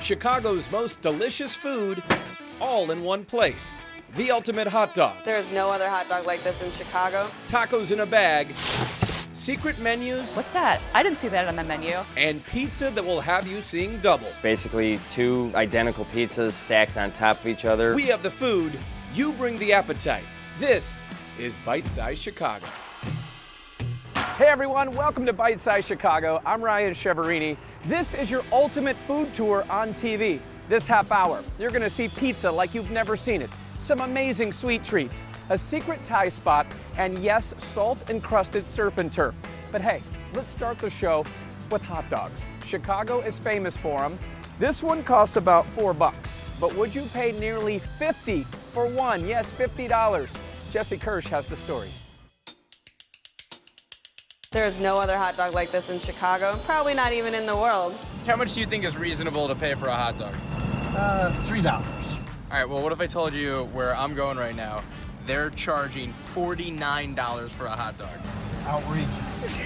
Chicago's most delicious food, all in one place. The ultimate hot dog. There's no other hot dog like this in Chicago. Tacos in a bag. Secret menus. What's that? I didn't see that on the menu. And pizza that will have you seeing double. Basically, two identical pizzas stacked on top of each other. We have the food, you bring the appetite. This is Bite Size Chicago. Hey everyone, welcome to Bite Size Chicago. I'm Ryan Cheverini. This is your ultimate food tour on TV. This half hour, you're gonna see pizza like you've never seen it, some amazing sweet treats, a secret Thai spot, and yes, salt-encrusted surf and turf. But hey, let's start the show with hot dogs. Chicago is famous for them. This one costs about $4, but would you pay nearly $50 for one? Yes, $50. Jesse Kirsch has the story. There's no other hot dog like this in Chicago, probably not even in the world. How much do you think is reasonable to pay for a hot dog? $3. All right, well, what if I told you where I'm going right now, they're charging $49 for a hot dog? Outrageous.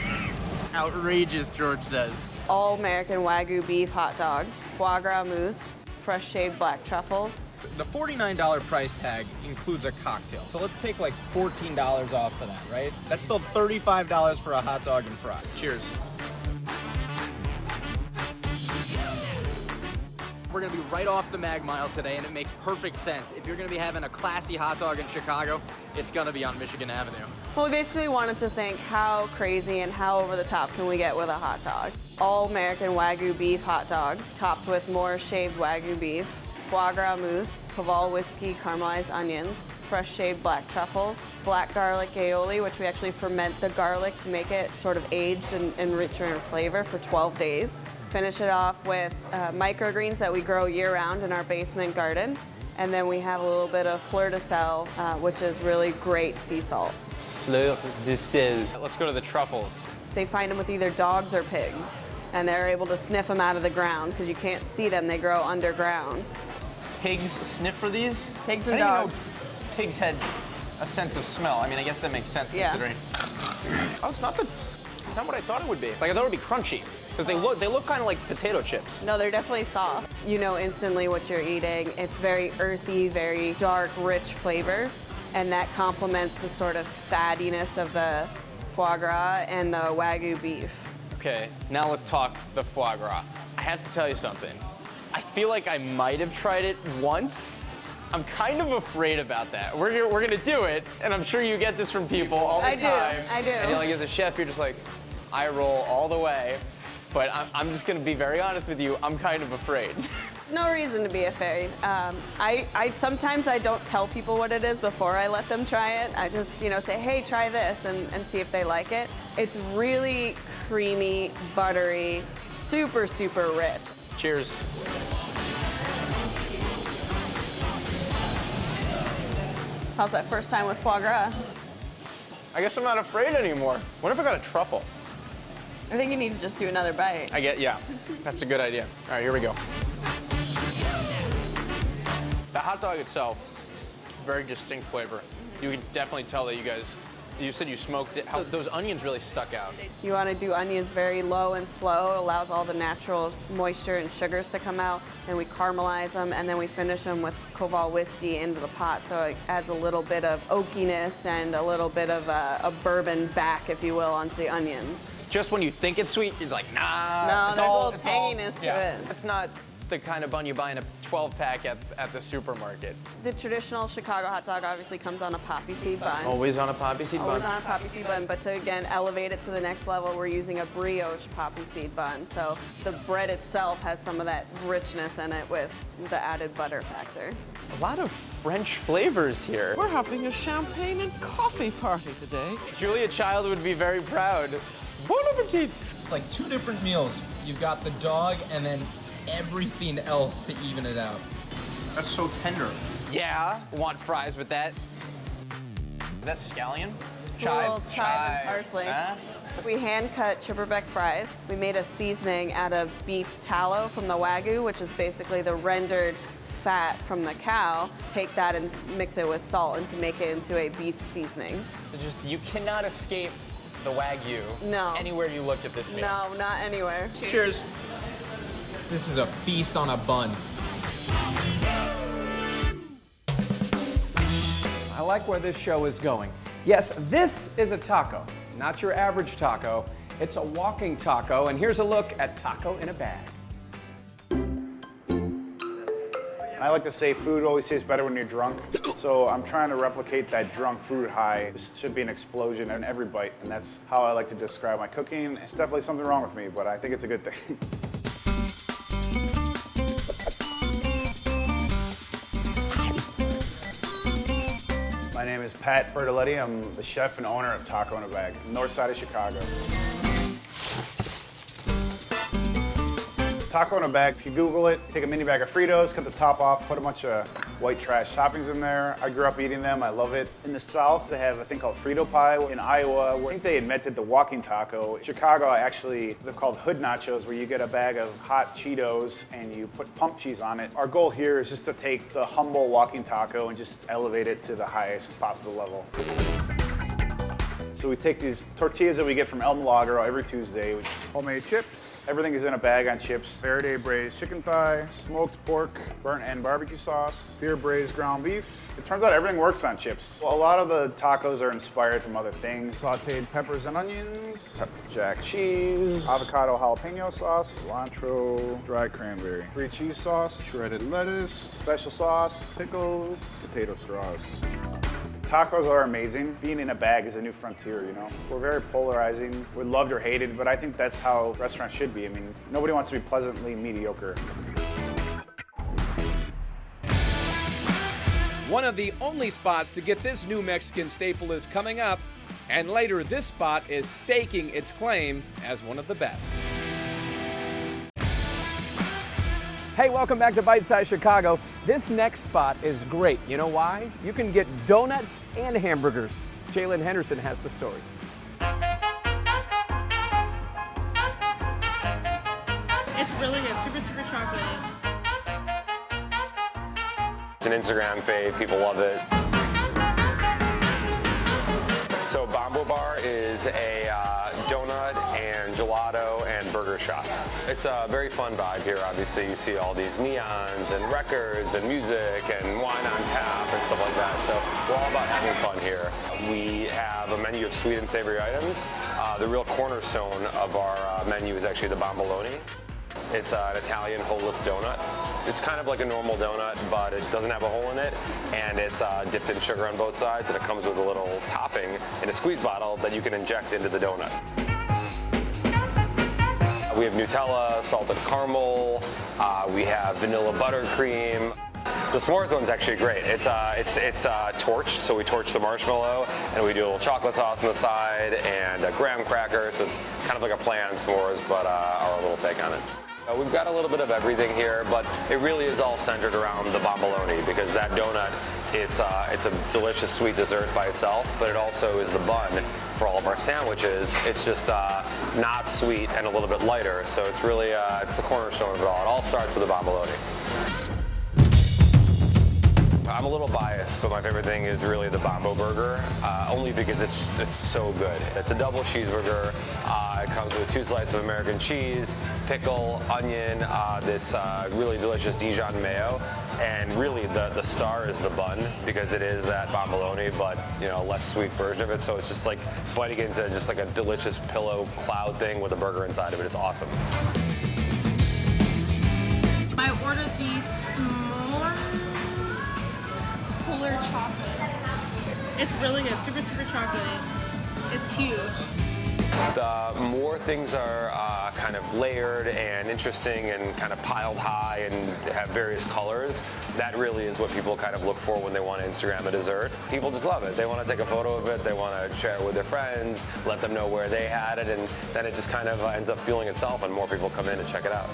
Outrageous, George says. All American Wagyu beef hot dog, foie gras mousse, fresh shaved black truffles. The $49 price tag includes a cocktail, so let's take like $14 off for that, right? That's still $35 for a hot dog and fries. Cheers. We're gonna be right off the Mag Mile today, and it makes perfect sense. If you're gonna be having a classy hot dog in Chicago, it's gonna be on Michigan Avenue. Well, we basically wanted to think how crazy and how over the top can we get with a hot dog. All American Wagyu beef hot dog, topped with more shaved Wagyu beef, foie gras mousse, Haval whiskey caramelized onions, fresh shaved black truffles, black garlic aioli, which we actually ferment the garlic to make it sort of aged and richer in flavor for 12 days. Finish it off with microgreens that we grow year-round in our basement garden. And then we have a little bit of fleur de sel, which is really great sea salt. Fleur de sel. Let's go to the truffles. They find them with either dogs or pigs, and they're able to sniff them out of the ground because you can't see them, they grow underground. Pigs sniff for these? Pigs and I didn't dogs. know pigs had a sense of smell. I mean, I guess that makes sense considering. Oh, it's not what I thought it would be. Like I thought it would be crunchy. Because they look kind of like potato chips. No, they're definitely soft. You know instantly what you're eating. It's very earthy, very dark, rich flavors, and that complements the sort of fattiness of the foie gras and the Wagyu beef. Okay, now let's talk the foie gras. I have to tell you something. I feel like I might have tried it once. I'm kind of afraid about that. We're gonna do it, and I'm sure you get this from people all the time. I do. And you're like, as a chef, you're just like, I roll all the way. But I'm just gonna be very honest with you, I'm kind of afraid. No reason to be afraid. Sometimes I don't tell people what it is before I let them try it. I just, say, hey, try this and see if they like it. It's really creamy, buttery, super, super rich. Cheers. How's that first time with foie gras? I guess I'm not afraid anymore. What if I got a truffle? I think you need to just do another bite. Yeah, that's a good idea. All right, here we go. The hot dog itself, very distinct flavor. You can definitely tell that you said you smoked it. How those onions really stuck out. You want to do onions very low and slow. It allows all the natural moisture and sugars to come out, and we caramelize them, and then we finish them with Haval whiskey into the pot, so it adds a little bit of oakiness and a little bit of a bourbon back, if you will, onto the onions. Just when you think it's sweet, it's like, nah. No, there's a little tanginess to it. It's not the kind of bun you buy in a 12-pack at the supermarket. The traditional Chicago hot dog obviously comes on a poppy seed bun. Always on a poppy seed bun? Always on a poppy seed bun, but to, again, elevate it to the next level, we're using a brioche poppy seed bun. So the bread itself has some of that richness in it with the added butter factor. A lot of French flavors here. We're having a champagne and coffee party today. Julia Child would be very proud. Bon appetit! Like two different meals. You've got the dog and then everything else to even it out. That's so tender. Yeah, want fries with that. Is that scallion? It's a little chive and parsley. Huh? We hand-cut chipperbeck fries. We made a seasoning out of beef tallow from the Wagyu, which is basically the rendered fat from the cow. Take that and mix it with salt and to make it into a beef seasoning. You cannot escape the Wagyu No. anywhere you look at this meal. No, not anywhere. Cheers. This is a feast on a bun. I like where this show is going. Yes, this is a taco, not your average taco. It's a walking taco, and here's a look at taco in a bag. I like to say food always tastes better when you're drunk. So I'm trying to replicate that drunk food high. This should be an explosion in every bite, and that's how I like to describe my cooking. It's definitely something wrong with me, but I think it's a good thing. My name is Pat Bertoletti. I'm the chef and owner of Taco in a Bag, north side of Chicago. Taco in a bag, if you Google it, take a mini bag of Fritos, cut the top off, put a bunch of white trash toppings in there. I grew up eating them, I love it. In the South, they have a thing called Frito pie. In Iowa, I think they invented the walking taco. In Chicago, actually, they're called hood nachos, where you get a bag of hot Cheetos and you put pump cheese on it. Our goal here is just to take the humble walking taco and just elevate it to the highest possible level. So we take these tortillas that we get from El Milagro every Tuesday, homemade chips. Everything is in a bag on chips. Verde braised chicken thigh, smoked pork, burnt end barbecue sauce, beer braised ground beef. It turns out everything works on chips. Well, a lot of the tacos are inspired from other things. Sauteed peppers and onions, jack cheese, avocado jalapeno sauce, cilantro, dried cranberry, brie cheese sauce, shredded lettuce, special sauce, pickles, potato straws. Tacos are amazing. Being in a bag is a new frontier, you know? We're very polarizing. We're loved or hated, but I think that's how restaurants should be. I mean, nobody wants to be pleasantly mediocre. One of the only spots to get this new Mexican staple is coming up, and later this spot is staking its claim as one of the best. Hey, welcome back to Bite Size Chicago. This next spot is great. You know why? You can get donuts and hamburgers. Jalen Henderson has the story. It's really good, super, super chocolatey. It's an Instagram fave, people love it. So Bambo Bar is a donut and gelato and burger shop. It's a very fun vibe here. Obviously, you see all these neons and records and music and wine on tap and stuff like that. So we're all about having fun here. We have a menu of sweet and savory items. The real cornerstone of our menu is actually the bomboloni. It's an Italian holeless donut. It's kind of like a normal donut, but it doesn't have a hole in it, and it's dipped in sugar on both sides, and it comes with a little topping in a squeeze bottle that you can inject into the donut. We have Nutella, salted caramel, we have vanilla buttercream. The s'mores one's actually great. It's torched, so we torch the marshmallow, and we do a little chocolate sauce on the side and a graham cracker, so it's kind of like a play on s'mores, but our little take on it. We've got a little bit of everything here, but it really is all centered around the bomboloni, because that donut, it's a delicious sweet dessert by itself, but it also is the bun for all of our sandwiches. It's just not sweet and a little bit lighter, so it's really it's the cornerstone of it all. It all starts with the bomboloni. I'm a little biased, but my favorite thing is really the Bambo burger, only because it's so good. It's a double cheeseburger. It comes with 2 slices of American cheese, pickle, onion, this really delicious Dijon mayo, and really the star is the bun, because it is that bomboloni, but less sweet version of it. So it's just like biting into just like a delicious pillow cloud thing with a burger inside of it. It's awesome. I ordered the s'mores cooler chocolate. It's really good, super, super chocolatey. It's huge. The more things are kind of layered and interesting and kind of piled high and have various colors, that really is what people kind of look for when they want to Instagram a dessert. People just love it. They want to take a photo of it, they want to share it with their friends, let them know where they had it, and then it just kind of ends up fueling itself and more people come in and check it out.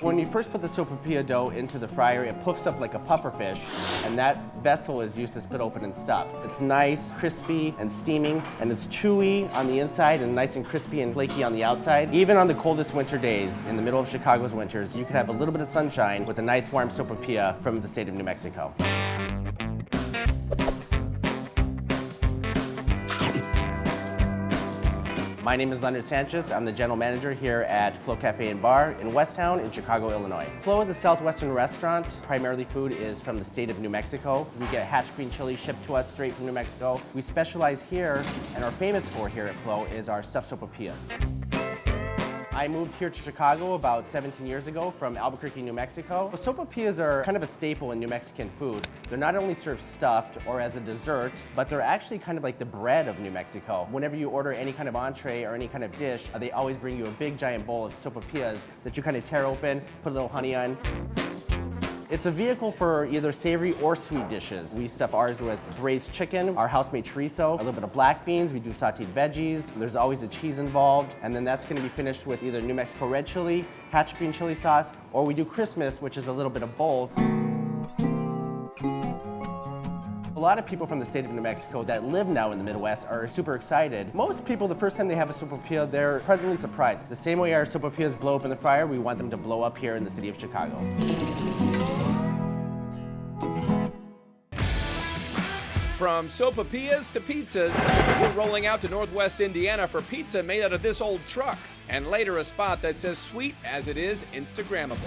When you first put the sopapilla dough into the fryer, it puffs up like a pufferfish, and that vessel is used to split open and stuff. It's nice, crispy, and steaming, and it's chewy on the inside and nice and crispy and flaky on the outside. Even on the coldest winter days, in the middle of Chicago's winters, you can have a little bit of sunshine with a nice warm sopapilla from the state of New Mexico. My name is Leonard Sanchez. I'm the general manager here at Flo Cafe and Bar in Westtown in Chicago, Illinois. Flo is a southwestern restaurant. Primarily food is from the state of New Mexico. We get hatch green chili shipped to us straight from New Mexico. We specialize here, and are famous for here at Flo, is our stuffed sopapillas. I moved here to Chicago about 17 years ago from Albuquerque, New Mexico. Sopapillas are kind of a staple in New Mexican food. They're not only served stuffed or as a dessert, but they're actually kind of like the bread of New Mexico. Whenever you order any kind of entree or any kind of dish, they always bring you a big giant bowl of sopapillas that you kind of tear open, put a little honey on. It's a vehicle for either savory or sweet dishes. We stuff ours with braised chicken, our house-made chorizo, a little bit of black beans, we do sauteed veggies, there's always a cheese involved, and then that's gonna be finished with either New Mexico red chili, hatch green chili sauce, or we do Christmas, which is a little bit of both. A lot of people from the state of New Mexico that live now in the Midwest are super excited. Most people, the first time they have a sopapilla, they're pleasantly surprised. The same way our sopapillas blow up in the fryer, we want them to blow up here in the city of Chicago. From sopapillas to pizzas, we're rolling out to Northwest Indiana for pizza made out of this old truck, and later a spot that's as sweet as it is Instagrammable.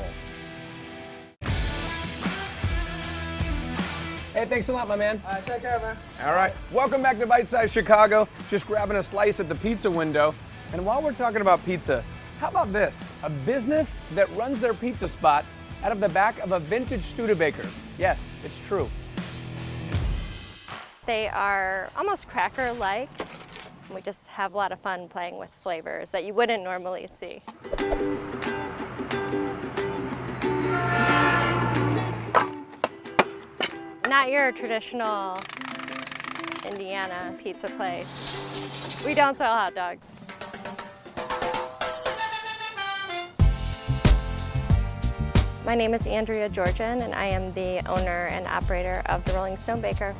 Hey, thanks a lot, my man. All right, take care, man. All right, welcome back to Bite Size Chicago. Just grabbing a slice at the pizza window. And while we're talking about pizza, how about this? A business that runs their pizza spot out of the back of a vintage Studebaker. Yes, it's true. They are almost cracker-like. We just have a lot of fun playing with flavors that you wouldn't normally see. Not your traditional Indiana pizza place. We don't sell hot dogs. My name is Andrea Georgian, and I am the owner and operator of the Rolling Stone Baker.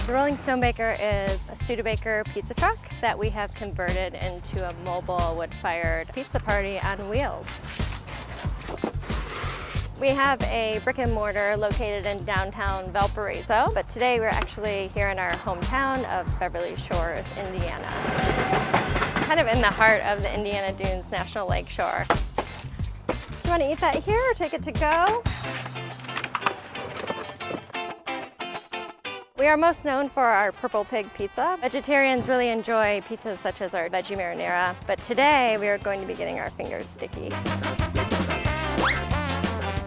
The Rolling Stone Baker is a Studebaker pizza truck that we have converted into a mobile wood-fired pizza party on wheels. We have a brick and mortar located in downtown Valparaiso, but today we're actually here in our hometown of Beverly Shores, Indiana. Kind of in the heart of the Indiana Dunes National Lake Shore. You want to eat that here or take it to go? We are most known for our Purple Pig pizza. Vegetarians really enjoy pizzas such as our veggie marinara, but today we are going to be getting our fingers sticky.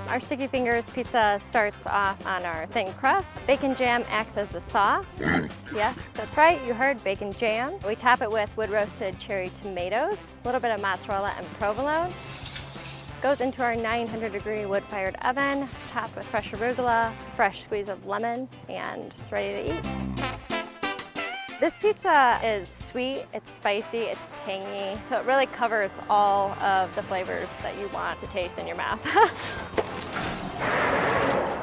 Our Sticky Fingers pizza starts off on our thin crust. Bacon jam acts as the sauce. Yes, that's right, you heard bacon jam. We top it with wood-roasted cherry tomatoes, a little bit of mozzarella and provolone. Goes into our 900-degree wood-fired oven, topped with fresh arugula, fresh squeeze of lemon, and it's ready to eat. This pizza is sweet, it's spicy, it's tangy, so it really covers all of the flavors that you want to taste in your mouth.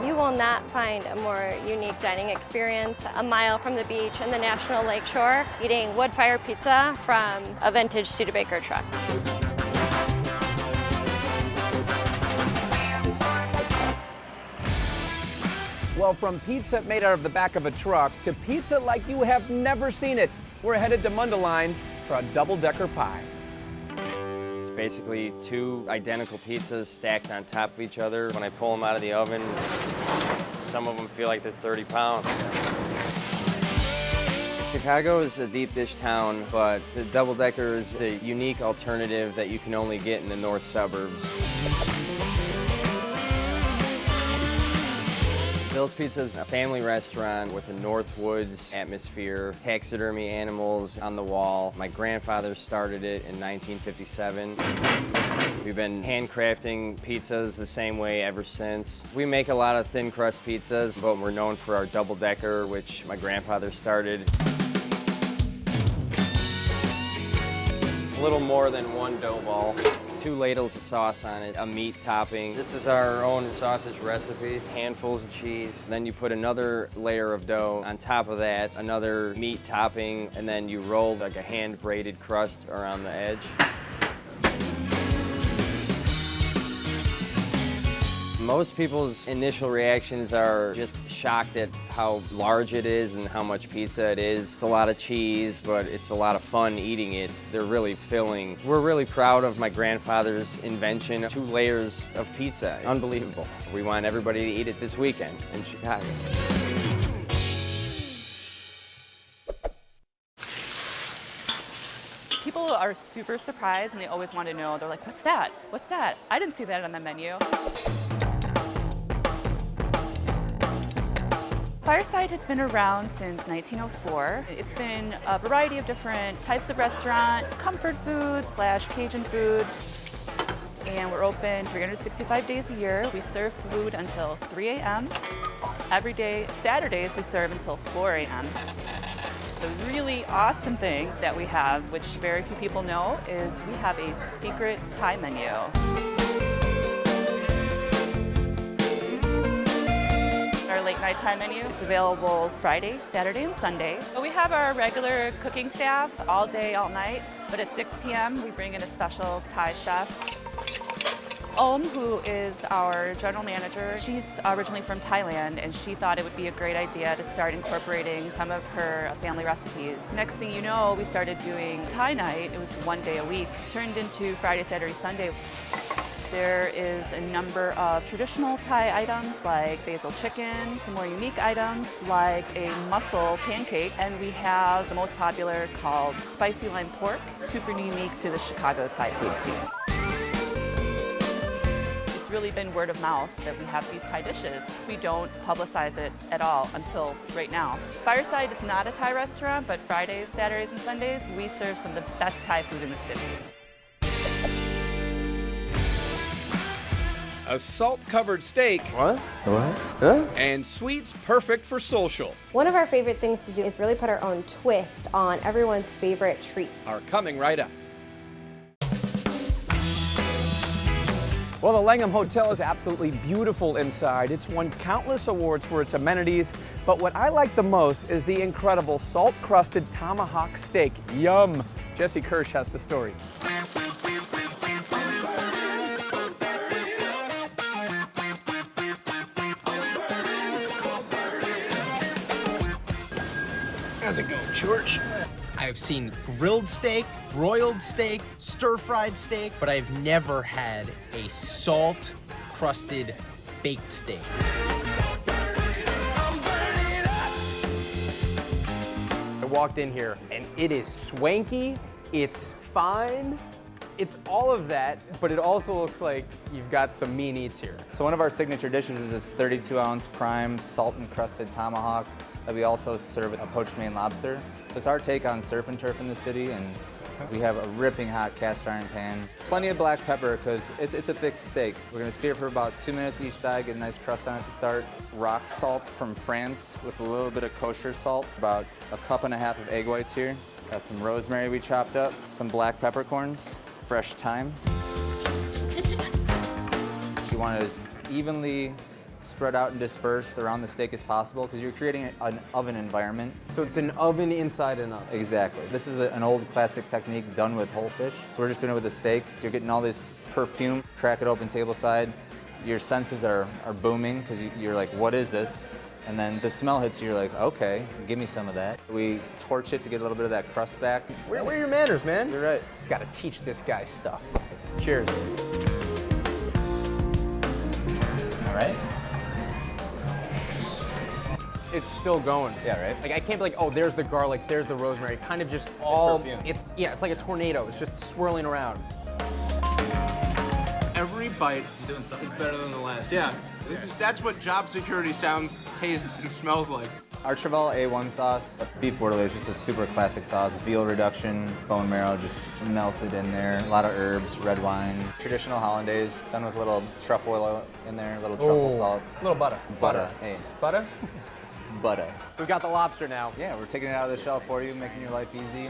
You will not find a more unique dining experience a mile from the beach in the National Lake Shore, eating wood-fired pizza from a vintage Studebaker truck. Well, from pizza made out of the back of a truck to pizza like you have never seen it, we're headed to Mundelein for a double-decker pie. It's basically two identical pizzas stacked on top of each other. When I pull them out of the oven, some of them feel like they're 30 pounds. Chicago is a deep dish town, but the double-decker is a unique alternative that you can only get in the north suburbs. Bill's Pizza is a family restaurant with a North Woods atmosphere, taxidermy animals on the wall. My grandfather started it in 1957. We've been handcrafting pizzas the same way ever since. We make a lot of thin crust pizzas, but we're known for our double-decker, which my grandfather started. A little more than one dough ball. 2 ladles of sauce on it, a meat topping. This is our own sausage recipe, handfuls of cheese. Then you put another layer of dough on top of that, another meat topping, and then you roll like a hand-braided crust around the edge. Most people's initial reactions are just shocked at how large it is and how much pizza it is. It's a lot of cheese, but it's a lot of fun eating it. They're really filling. We're really proud of my grandfather's invention, 2 layers of pizza. Unbelievable. We want everybody to eat it this weekend in Chicago. People are super surprised and they always want to know. They're like, what's that? What's that? I didn't see that on the menu. Fireside has been around since 1904. It's been a variety of different types of restaurant, comfort food / Cajun food. And we're open 365 days a year. We serve food until 3 a.m. Every day, Saturdays, we serve until 4 a.m. The really awesome thing that we have, which very few people know, is we have a secret Thai menu. Our late night Thai menu, it's available Friday, Saturday, and Sunday. But we have our regular cooking staff all day, all night, but at 6 p.m. we bring in a special Thai chef. Who is our general manager. She's originally from Thailand, and she thought it would be a great idea to start incorporating some of her family recipes. Next thing you know, we started doing Thai night. It was 1 day a week, turned into Friday, Saturday, Sunday. There is a number of traditional Thai items like basil chicken, some more unique items like a mussel pancake, and we have the most popular called spicy lime pork, super unique to the Chicago Thai food scene. It's really been word of mouth that we have these Thai dishes. We don't publicize it at all until right now. Fireside is not a Thai restaurant, but Fridays, Saturdays, and Sundays, we serve some of the best Thai food in the city. A salt-covered steak. What? Huh? And sweets perfect for social. One of our favorite things to do is really put our own twist on everyone's favorite treats. Are coming right up. Well, the Langham Hotel is absolutely beautiful inside. It's won countless awards for its amenities, but what I like the most is the incredible salt-crusted tomahawk steak. Yum! Jesse Kirsch has the story. How's it going, George? I've seen grilled steak, broiled steak, stir-fried steak, but I've never had a salt-crusted baked steak. I walked in here and it is swanky, it's fine, it's all of that, but it also looks like you've got some mean eats here. So one of our signature dishes is this 32-ounce prime salt-encrusted tomahawk that we also serve with a poached Maine lobster. So it's our take on surf and turf in the city, and we have a ripping hot cast iron pan. Plenty of black pepper because it's a thick steak. We're gonna sear for about 2 minutes each side, get a nice crust on it to start. Rock salt from France with a little bit of kosher salt. About a cup and a half of egg whites here. Got some rosemary we chopped up, some black peppercorns, fresh thyme. You want it as evenly spread out and dispersed around the steak as possible because you're creating an oven environment. So it's an oven inside and out. Exactly. This is an old classic technique done with whole fish. So we're just doing it with the steak. You're getting all this perfume. Crack it open tableside. Your senses are booming because you're like, what is this? And then the smell hits you, you're like, okay, give me some of that. We torch it to get a little bit of that crust back. Where are your manners, man? You're right. Gotta teach this guy stuff. Cheers. All right. It's still going. Yeah, right? Like I can't be like, oh, there's the garlic, there's the rosemary. Kind of just all, it's like a tornado. It's just swirling around. Every bite is better than the last. Yeah, that's what job security sounds, tastes, and smells like. Our Trevelle A1 sauce, beef bordelaise, just a super classic sauce. Veal reduction, bone marrow just melted in there. A lot of herbs, red wine. Traditional hollandaise, done with a little truffle oil in there, a little truffle salt. A little butter. Butter. Hey. Butter? Butter. We've got the lobster now. Yeah, we're taking it out of the shell for you, making your life easy.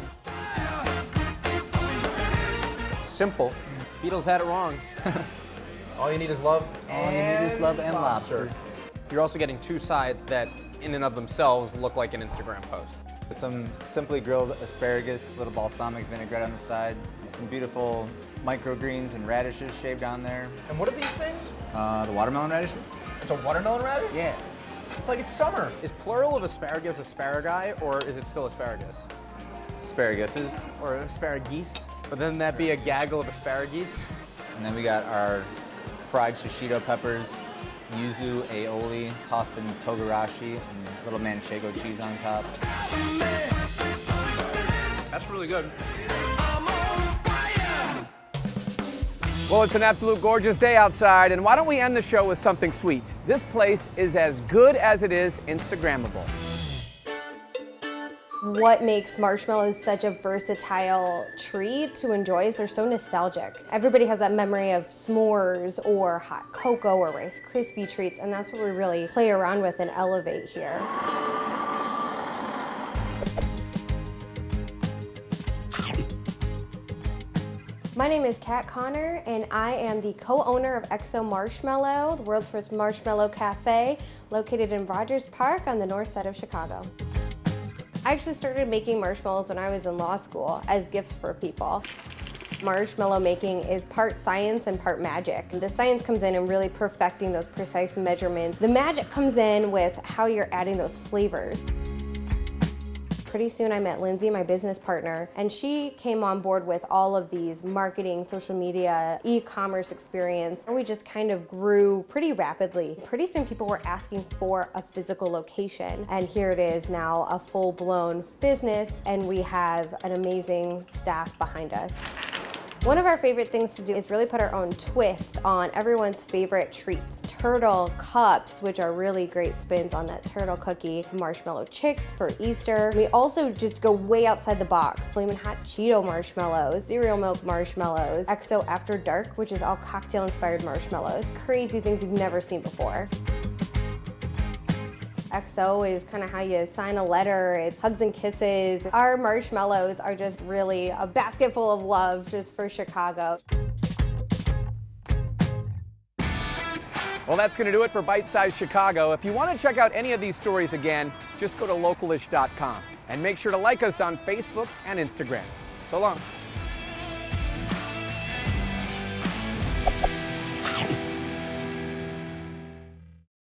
Simple. Beatles had it wrong. All you need is love. All you need is love and lobster. You're also getting 2 sides that, in and of themselves, look like an Instagram post. Some simply grilled asparagus, a little balsamic vinaigrette on the side, some beautiful microgreens and radishes shaved on there. And what are these things? The watermelon radishes? It's a watermelon radish? Yeah. It's like it's summer. Is plural of asparagus asparagi, or is it still asparagus? Asparaguses. Or asparagus? But then that be a gaggle of asparagus? And then we got our fried shishito peppers, yuzu aioli, tossed in togarashi, and a little manchego cheese on top. That's really good. Well, it's an absolute gorgeous day outside, and why don't we end the show with something sweet? This place is as good as it is Instagrammable. What makes marshmallows such a versatile treat to enjoy is they're so nostalgic. Everybody has that memory of s'mores or hot cocoa or Rice Krispie treats, and that's what we really play around with and elevate here. My name is Kat Connor, and I am the co-owner of EXO Marshmallow, the world's first marshmallow cafe, located in Rogers Park on the north side of Chicago. I actually started making marshmallows when I was in law school as gifts for people. Marshmallow making is part science and part magic. The science comes in really perfecting those precise measurements. The magic comes in with how you're adding those flavors. Pretty soon I met Lindsay, my business partner, and she came on board with all of these marketing, social media, e-commerce experience, and we just kind of grew pretty rapidly. Pretty soon people were asking for a physical location, and here it is now, a full-blown business, and we have an amazing staff behind us. One of our favorite things to do is really put our own twist on everyone's favorite treats. Turtle cups, which are really great spins on that turtle cookie. Marshmallow chicks for Easter. We also just go way outside the box. Flamin' Hot Cheeto marshmallows, cereal milk marshmallows, EXO After Dark, which is all cocktail-inspired marshmallows. Crazy things you've never seen before. EXO is kind of how you sign a letter. It's hugs and kisses. Our marshmallows are just really a basket full of love just for Chicago. Well, that's going to do it for Bite Size Chicago. If you want to check out any of these stories again, just go to localish.com and make sure to like us on Facebook and Instagram. So long.